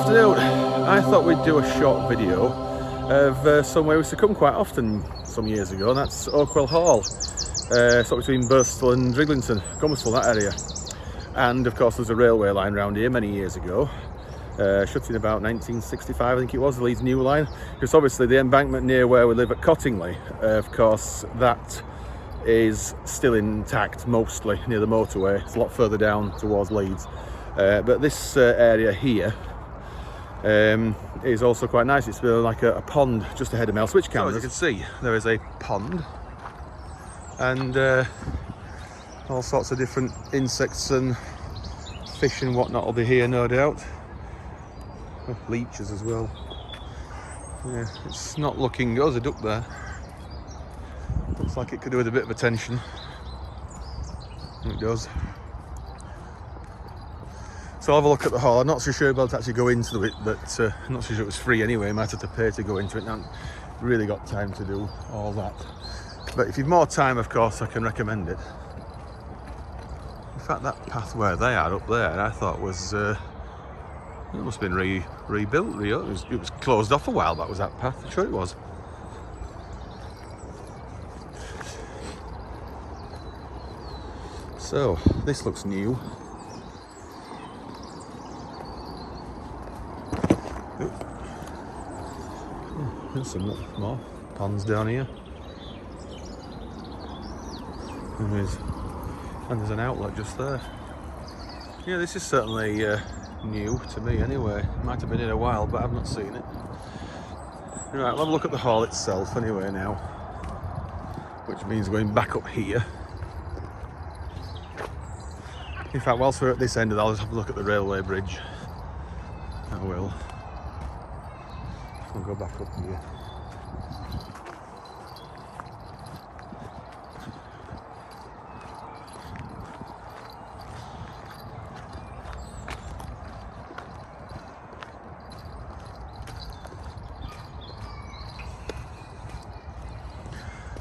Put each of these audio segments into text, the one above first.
afternoon. I thought we'd do a short video of somewhere we used to come quite often some years ago, and that's Oakwell Hall, sort of between Bristol and Driglington, Gomersal, that area. And of course there's a railway line around here many years ago, shut in about 1965 I think it was, the Leeds new line. Because obviously the embankment near where we live at Cottingley, of course that is still intact mostly near the motorway. It's a lot further down towards Leeds. But this area here is also quite nice. It's like a pond just ahead of Mel Switch Cameras. So as you can see, there is a pond, and all sorts of different insects and fish and whatnot will be here, no doubt. Oh, leeches as well. Yeah, it's not looking good. There's a duck there. Looks like it could do with a bit of attention. It does. So I'll have a look at the hall. I'm not so sure about to actually go into it, but I'm not so sure it was free anyway. I might have to pay to go into it. I haven't really got time to do all that. But if you've more time, of course, I can recommend it. In fact, that path where they are up there, I thought was, it must have been rebuilt. It was closed off a while back, was that path? I'm sure it was. So, this looks new. There's some more ponds down here. And there's an outlet just there. Yeah, this is certainly new to me anyway. It might have been in a while, but I've not seen it. Right, I'll have a look at the hall itself anyway now, which means going back up here. In fact, whilst we're at this end, I'll just have a look at the railway bridge. I will. We'll go back up here.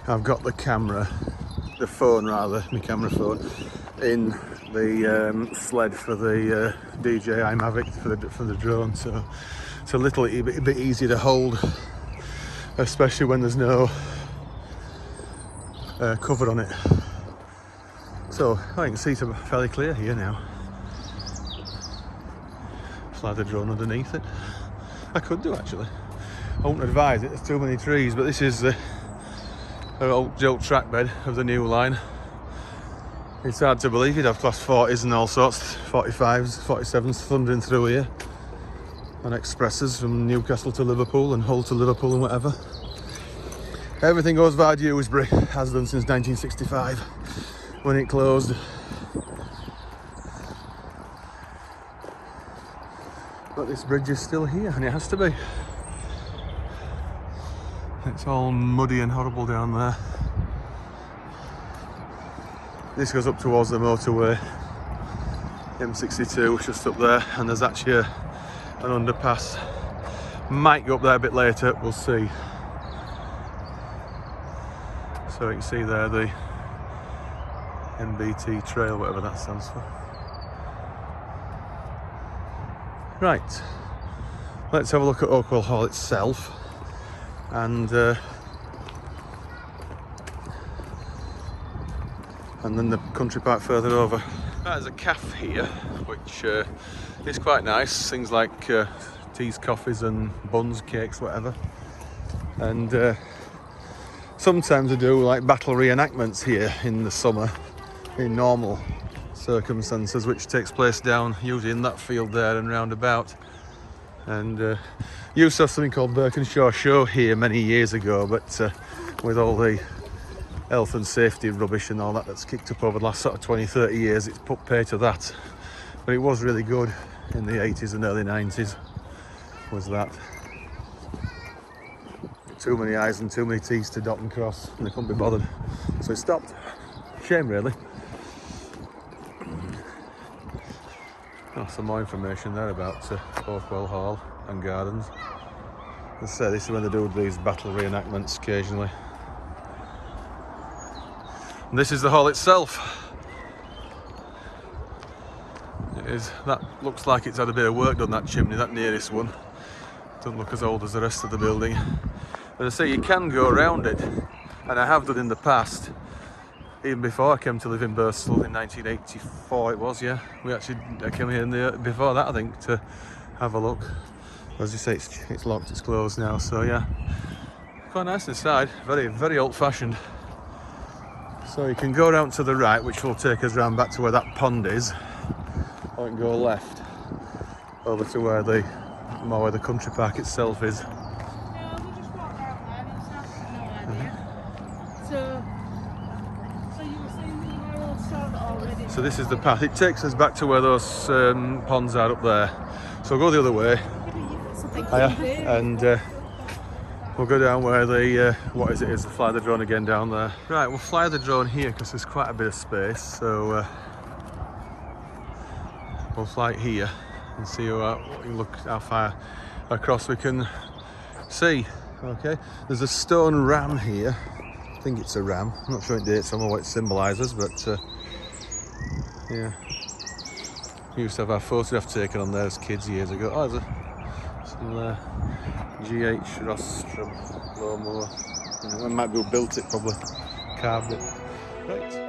I've got the camera, the phone rather, my camera phone, in the sled for the DJI Mavic for the drone, so it's a bit easier to hold, especially when there's no cover on it. So I can see it's fairly clear here now. Slide the drone underneath it. I could do actually. I wouldn't advise it, there's too many trees, but this is the old track bed of the new line. It's hard to believe you'd have class 40s and all sorts, 45s, 47s thundering through here, and expresses from Newcastle to Liverpool and Hull to Liverpool and whatever. Everything goes via Dewsbury, has done since 1965 when it closed. But this bridge is still here, and it has to be. It's all muddy and horrible down there. This goes up towards the motorway, M62, just up there, and there's actually an underpass. Might go up there a bit later, we'll see. So you can see there the MBT trail, whatever that stands for. Right, let's have a look at Oakwell Hall itself, and then the country park further over. There's a cafe here, which is quite nice. Things like teas, coffees and buns, cakes, whatever. And sometimes I do like battle reenactments here in the summer, in normal circumstances, which takes place down usually in that field there and round about. And used to have something called Birkenshaw Show here many years ago, but with all the health and safety rubbish and all that that's kicked up over the last sort of 20-30 years, it's put pay to that. But it was really good in the 80s and early 90s, was that. Too many I's and too many T's to dot and cross, and they couldn't be bothered, so it stopped. Shame really. Oh, some more information there about Oakwell Hall and Gardens. As I say, this is when they do these battle reenactments occasionally. And this is the hall itself. It is that looks like it's had a bit of work done, that chimney, that nearest one. Doesn't look as old as the rest of the building. But I say you can go around it, and I have done in the past. Even before I came to live in Bristol in 1984 it was, yeah. I came here before that, I think, to have a look. As you say, it's locked, it's closed now, so yeah. Quite nice inside, very, very old-fashioned. So you can go down to the right, which will take us round back to where that pond is, or you can go left over to where the country park itself is. Yeah, we'll just walk down there. It's not no idea. So you were saying that you were all sorted already. So this is the path. It takes us back to where those ponds are up there. So we'll go the other way. And we'll go down where the fly the drone again down there. Right, we'll fly the drone here because there's quite a bit of space. So we'll fly it here and see how far across we can see. Okay, there's a stone ram here. I think it's a ram. I'm not sure it dates. I don't know what it symbolises, but yeah. We used to have our photograph taken on there as kids years ago. Oh, there's some GH rostrum lawnmower. It might be who built it, probably carved it. Right.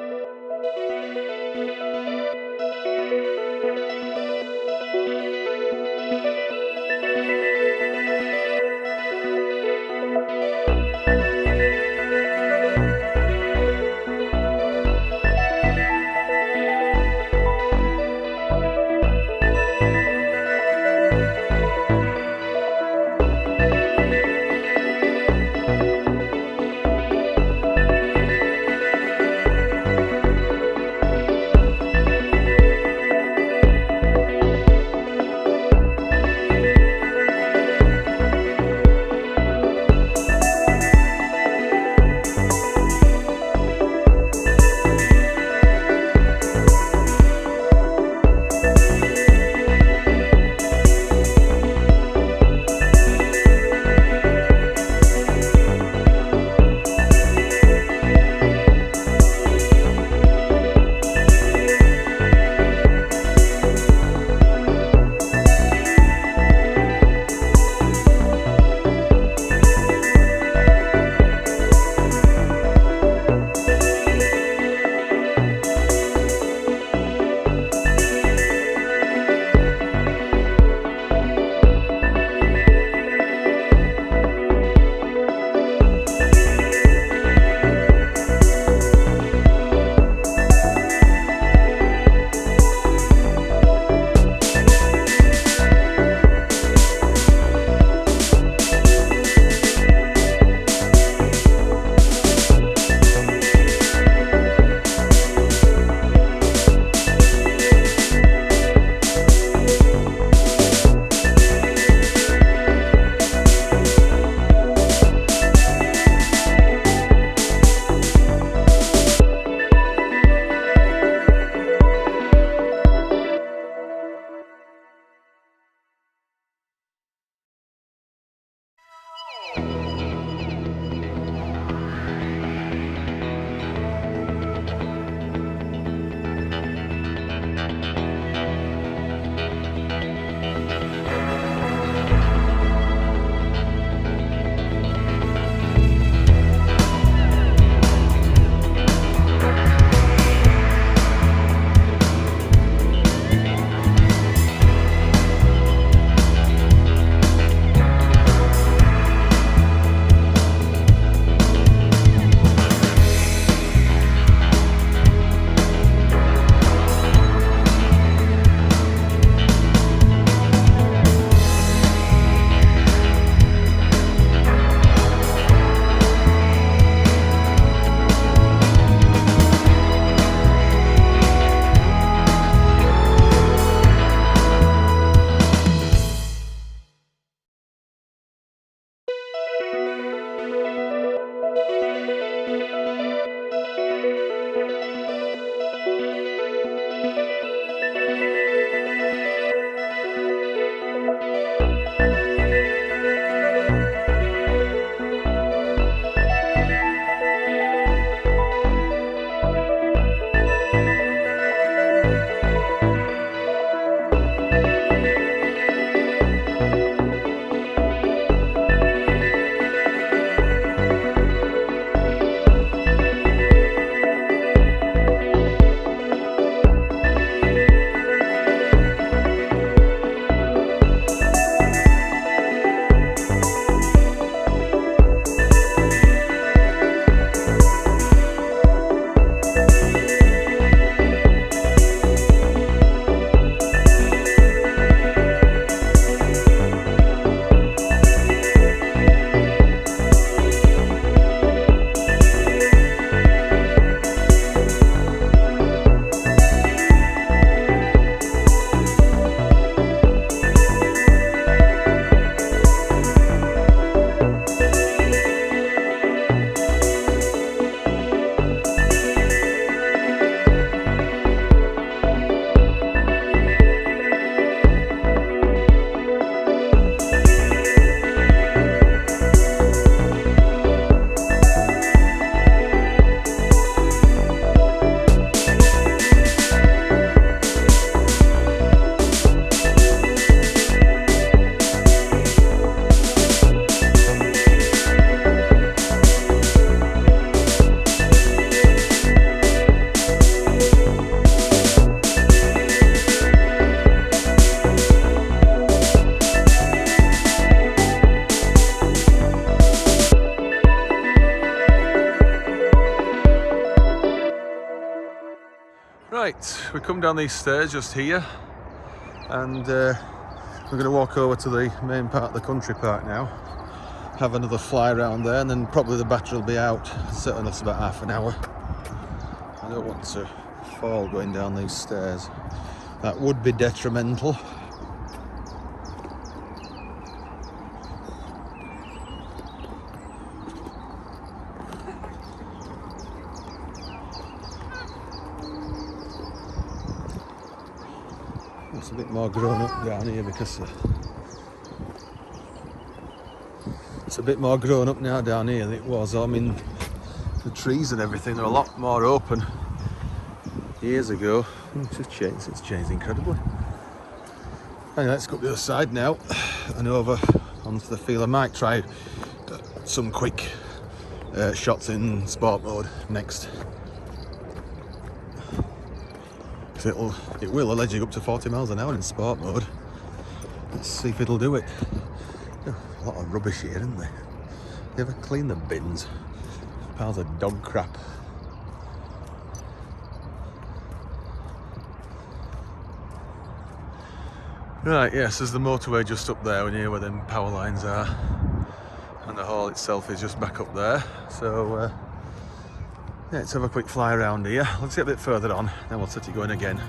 we come down these stairs just here, and we're going to walk over to the main part of the country park now, have another fly around there, and then probably the battery will be out. It's taking us about half an hour. I don't want to fall going down these stairs. That would be detrimental. It's a bit more grown up down here because it's a bit more grown up now down here than it was. I mean, the trees and everything are a lot more open years ago. It's changed incredibly. Anyway, let's go up the other side now and over onto the field. I might try some quick shots in sport mode next. It will allegedly up to 40 miles an hour in sport mode. Let's see if it'll do it. Oh, a lot of rubbish here, isn't there? They ever clean the bins? Piles of dog crap. Right, yes, there's the motorway just up there near where them power lines are. And the hall itself is just back up there. So, yeah, let's have a quick fly around here. Let's get a bit further on, then we'll set it going again.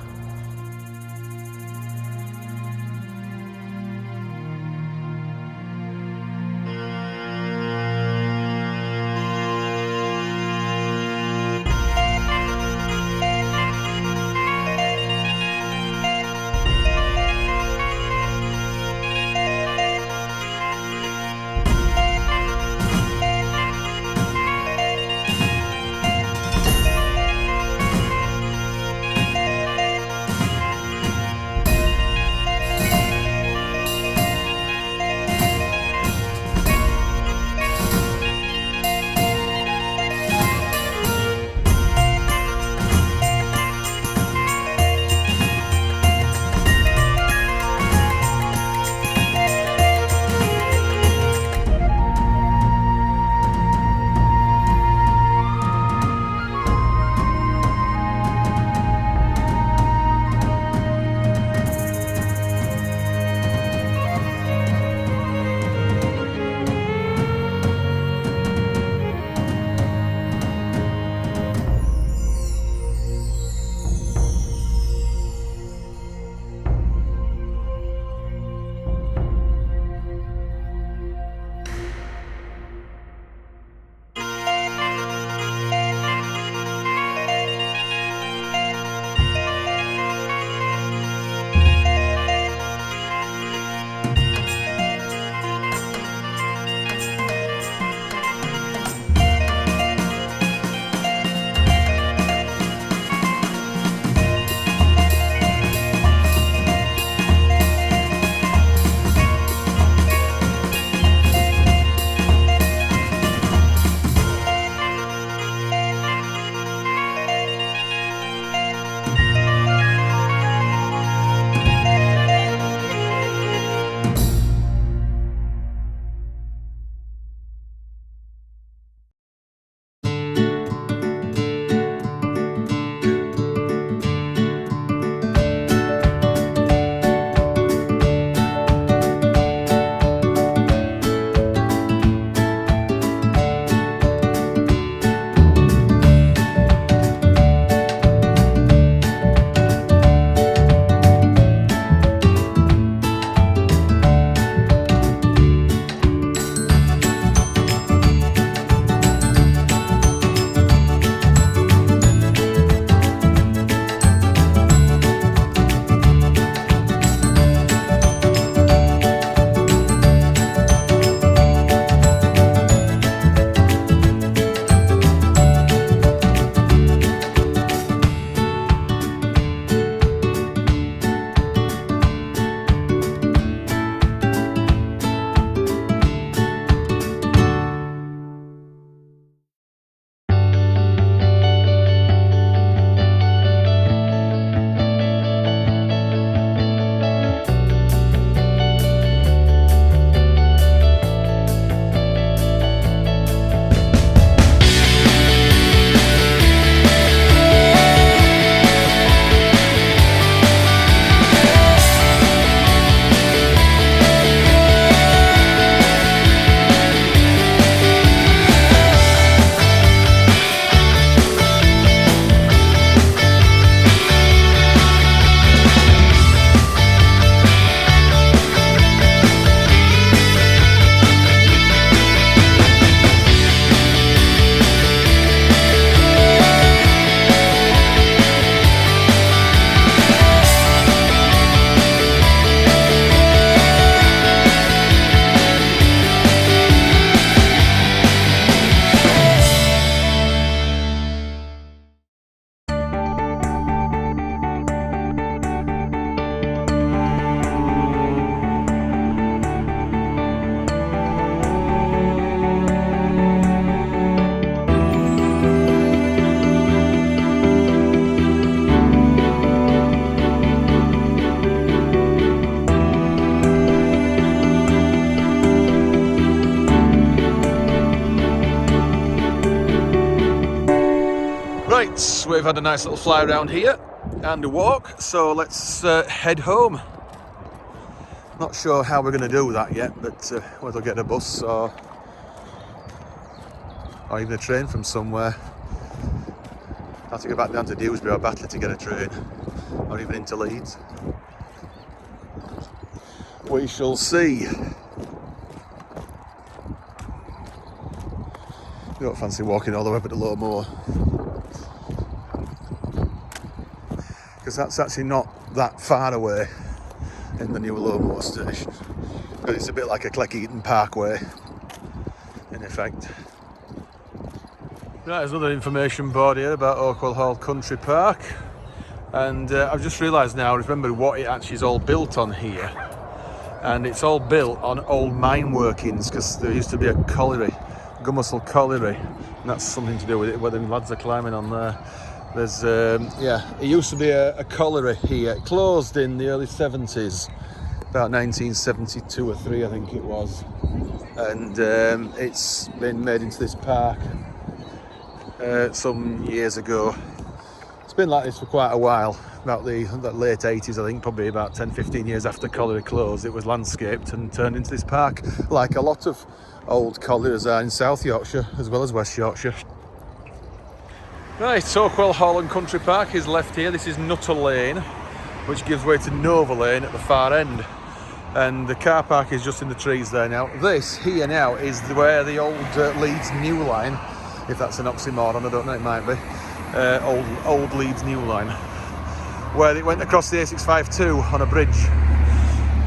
we've had a nice little fly around here and a walk, so let's head home. Not sure how we're going to do that yet, but whether we'll get a bus or even a train from somewhere. I'll have to go back down to Dewsbury or Batley to get a train, or even into Leeds. We shall see. You don't fancy walking all the way up at the Low Moor, because that's actually not that far away in the new Low Moor station. But it's a bit like a Cleckheaton Parkway in effect. Right, there's another information board here about Oakwell Hall Country Park, and I've just realised now, remember what it actually is all built on here, and it's all built on old mine workings, because there used to be a colliery, Gomersal colliery, and that's something to do with it, where the lads are climbing on there. There's, yeah, it used to be a colliery here. It closed in the early 70s, about 1972 or 3 I think it was, and it's been made into this park some years ago. It's been like this for quite a while, about the late 80s I think, probably about 10-15 years after colliery closed. It was landscaped and turned into this park, like a lot of old collieries are in South Yorkshire as well as West Yorkshire. Right, Oakwell Hall and Country Park is left here. This is Nutter Lane, which gives way to Nova Lane at the far end, and the car park is just in the trees there now. This here now is where the old Leeds New Line, if that's an oxymoron, I don't know, it might be, old Leeds New Line, where it went across the A652 on a bridge.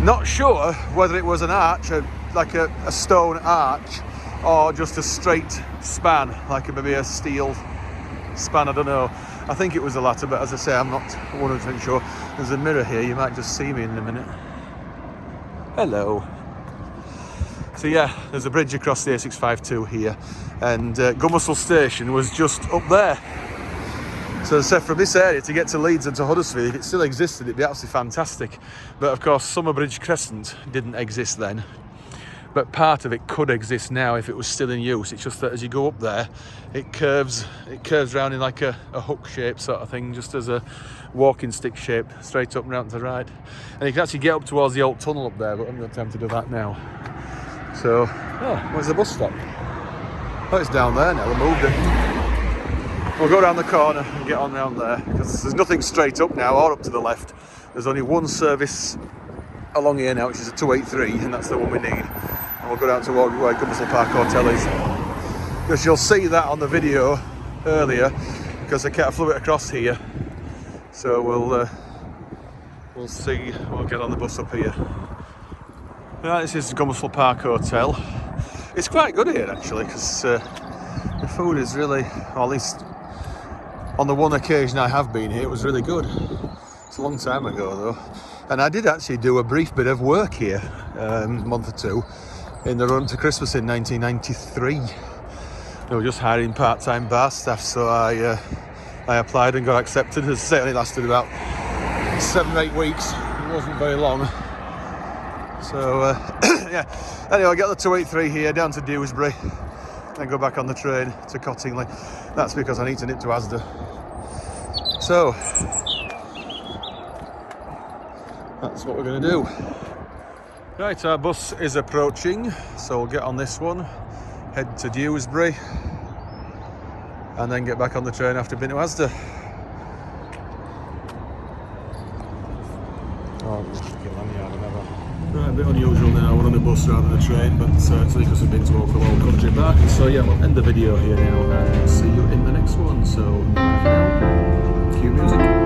Not sure whether it was an arch, like a stone arch, or just a straight span, like maybe a steel span, I don't know. I think it was the latter, but as I say, I'm not 100% sure. There's a mirror here, you might just see me in a minute. Hello. So yeah, there's a bridge across the A652 here, and Gomersal station was just up there. So as I said, from this area to get to Leeds and to Huddersfield, if it still existed, it'd be absolutely fantastic. But of course, Summerbridge Crescent didn't exist then. But part of it could exist now if it was still in use. It's just that as you go up there, it curves round in like a hook shape sort of thing, just as a walking stick shape, straight up and round to the right. And you can actually get up towards the old tunnel up there, but I haven't got time to do that now. So, oh, where's the bus stop? Oh, it's down there now, they moved it. We'll go around the corner and get on round there, because there's nothing straight up now or up to the left. There's only one service along here now, which is a 283, and that's the one we need. And we'll go down to where Gomersal Park Hotel is, because you'll see that on the video earlier, because I flew it across here. So we'll see, we'll get on the bus up here. Right, this is Gomersal Park Hotel. It's quite good here actually, because the food is really, or at least on the one occasion I have been here, it was really good. It's a long time ago though. And I did actually do a brief bit of work here, a month or two, in the run to Christmas in 1993. They were just hiring part-time bar staff, so I applied and got accepted. As I say, it only lasted about 7 or 8 weeks. It wasn't very long. So, yeah. Anyway, I get the 283 here, down to Dewsbury, then go back on the train to Cottingley. That's because I need to nip to Asda. So, that's what we're going to do. Right, our bus is approaching, so we'll get on this one, head to Dewsbury, and then get back on the train after being to Asda. Right, a bit unusual now, we're on a bus rather than a train, but it's only because we've been to Oakwell Hall Country Park. So yeah, we'll end the video here now and see you in the next one. So bye for now. Cue music.